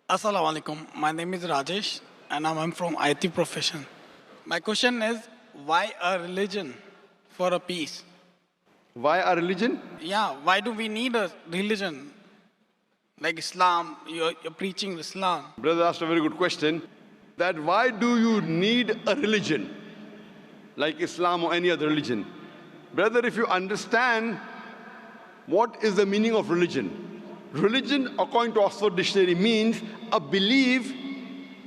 Assalamu alaikum. My name is Rajesh and I'm from IT profession. My question is, why a religion for a peace? Why a religion? Yeah, why do we need a religion? Like Islam, you're preaching Islam. Brother asked a very good question. That why do you need a religion? Like Islam or any other religion. Brother, if you understand what is the meaning of religion, religion, according to Oxford Dictionary, means a belief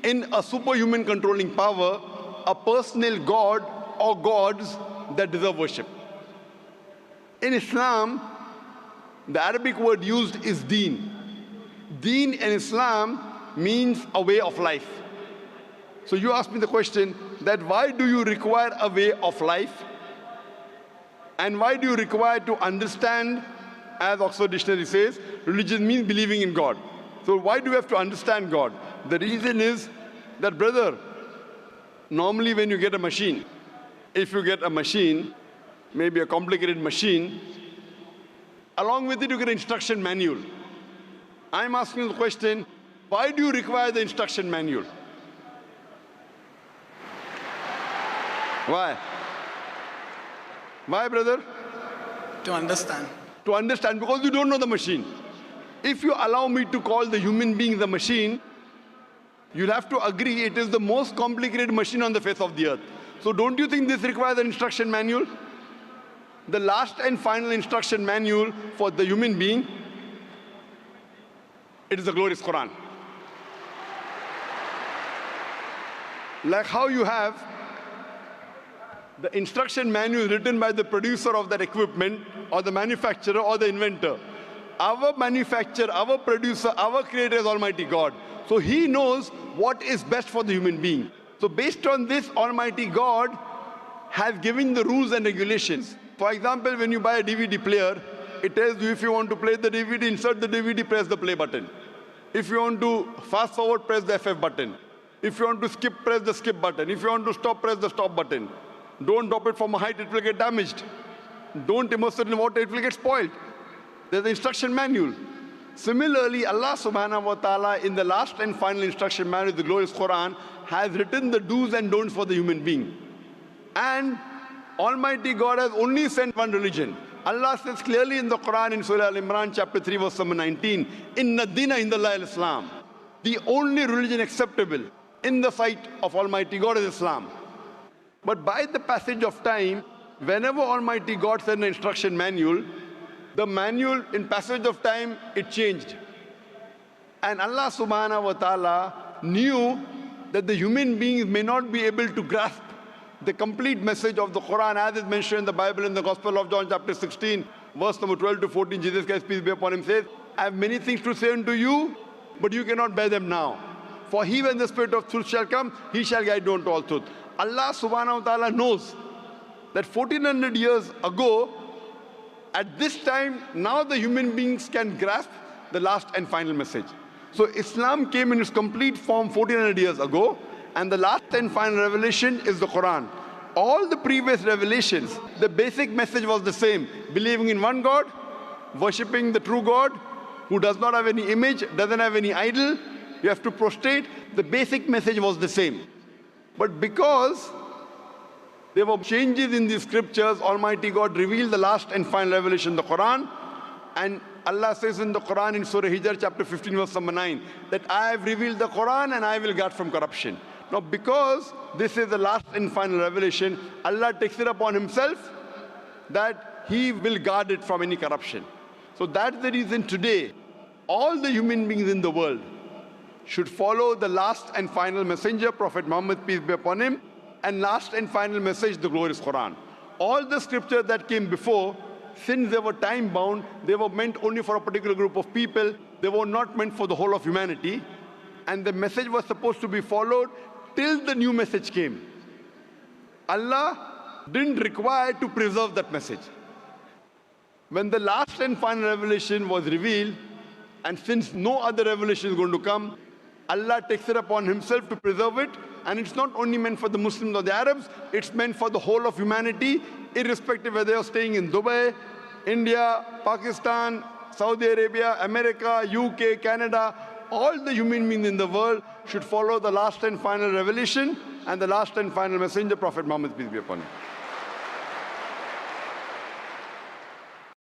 in a superhuman controlling power, a personal god or gods that deserve worship. In Islam, the Arabic word used is deen. Deen in Islam means a way of life. So you ask me the question that why do you require a way of life? And why do you require to understand, as Oxford Dictionary says, religion means believing in God. So why do we have to understand God? The reason is that, brother, normally when you get a machine, if you get a machine, maybe a complicated machine, along with it you get an instruction manual. I'm asking the question, why do you require the instruction manual? Why? Why, brother? To understand. To understand, because you don't know the machine. If you allow me to call the human being the machine, you'll have to agree it is the most complicated machine on the face of the earth. So don't you think this requires an instruction manual? The last and final instruction manual for the human being, it is the glorious Quran. Like how you have the instruction manual written by the producer of that equipment or the manufacturer or the inventor. Our manufacturer, our producer, our creator is Almighty God. So He knows what is best for the human being. So based on this, Almighty God has given the rules and regulations. For example, when you buy a DVD player, it tells you if you want to play the DVD, insert the DVD, press the play button. If you want to fast forward, press the FF button. If you want to skip, press the skip button. If you want to stop, press the stop button. Don't drop it from a height, it will get damaged. Don't immerse it in water, it will get spoiled. There's the instruction manual. Similarly, Allah subhanahu wa ta'ala in the last and final instruction manual, the glorious Quran, has written the do's and don'ts for the human being. And Almighty God has only sent one religion. Allah says clearly in the Quran in Surah Al-Imran chapter 3 verse number 19, Inna dina indallahi al-Islam. The only religion acceptable in the sight of Almighty God is Islam. But by the passage of time, whenever Almighty God sent an instruction manual, the manual in passage of time, it changed. And Allah subhanahu wa ta'ala knew that the human beings may not be able to grasp the complete message of the Quran as is mentioned in the Bible in the Gospel of John chapter 16, verse number 12 to 14, Jesus Christ, peace be upon him, says, I have many things to say unto you, but you cannot bear them now. For he, when the Spirit of truth shall come, he shall guide you unto all truth. Allah subhanahu wa ta'ala knows that 1400 years ago, at this time, now the human beings can grasp the last and final message. So Islam came in its complete form 1400 years ago, and the last and final revelation is the Quran. All the previous revelations, the basic message was the same: believing in one God, worshipping the true God, who does not have any image, doesn't have any idol, you have to prostrate. The basic message was the same. But because there were changes in the scriptures, Almighty God revealed the last and final revelation, the Quran. And Allah says in the Quran in Surah Hijr chapter 15 verse number 9, that I have revealed the Quran and I will guard from corruption. Now because this is the last and final revelation, Allah takes it upon Himself that He will guard it from any corruption. So that's the reason today, all the human beings in the world should follow the last and final messenger, Prophet Muhammad, peace be upon him, and last and final message, the glorious Quran. All the scriptures that came before, since they were time-bound, they were meant only for a particular group of people. They were not meant for the whole of humanity. And the message was supposed to be followed till the new message came. Allah didn't require to preserve that message. When the last and final revelation was revealed, and since no other revelation is going to come, Allah takes it upon Himself to preserve it, and it's not only meant for the Muslims or the Arabs, it's meant for the whole of humanity, irrespective whether you're staying in Dubai, India, Pakistan, Saudi Arabia, America, UK, Canada, all the human beings in the world should follow the last and final revelation and the last and final messenger, Prophet Muhammad, peace be upon him.